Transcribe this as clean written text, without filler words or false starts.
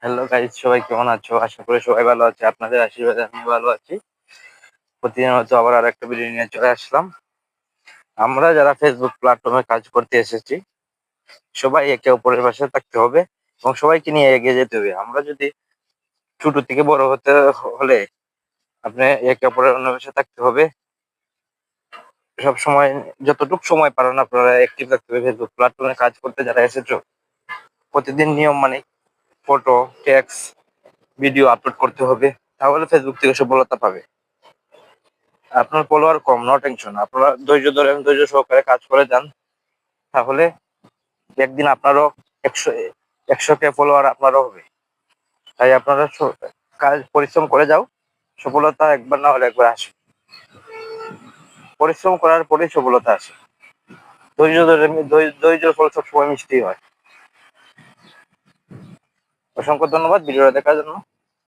Hello guys, সবাই কেমন আছো? আশা করি সবাই ভালো আছে। আপনাদের আশীর্বাদে আমি ভালো আছি। প্রতিদিনের মতো আবার আরেকটা ভিডিও নিয়ে চলে আসলাম। আমরা যারা ফেসবুক প্ল্যাটফর্মে কাজ করতে এসেছি, সবাই একে অপরের পাশে থাকতে হবে এবং সবাইকে নিয়ে এগিয়ে যেতে হবে। আমরা যদি ছোট থেকে বড় হতে হলে আপনি একে অপরের পাশে থাকতে হবে। সব সময় যতটুকু সময় পারেন আপনারা অ্যাক্টিভ থাকতে হবে। ফেসবুক প্ল্যাটফর্মে কাজ করতে যারা এসেছো, প্রতিদিন নিয়ম মানে ফটো, টেক্সট, ভিডিও আপলোড করতে হবে। তাহলে ফেসবুক থেকে সফলতা পাবে। আপনার ফলোয়ার কম, নো টেনশন। আপনারা ধৈর্য ধরেন, ধৈর্য সহকারে কাজ করে যান। তাহলে একদিন আপনারও 100 কে ফলোয়ার আপনারও হবে। তাই আপনারা কাজ পরিশ্রম করে যাও। সফলতা একবার না হলে একবার আসে। পরিশ্রম করার পরেই সফলতা আসে। ধৈর্য ধরে, ধৈর্যের ফল সবসময় মিষ্টি হয়। অসংখ্য ধন্যবাদ ভিডিওটা দেখার জন্য।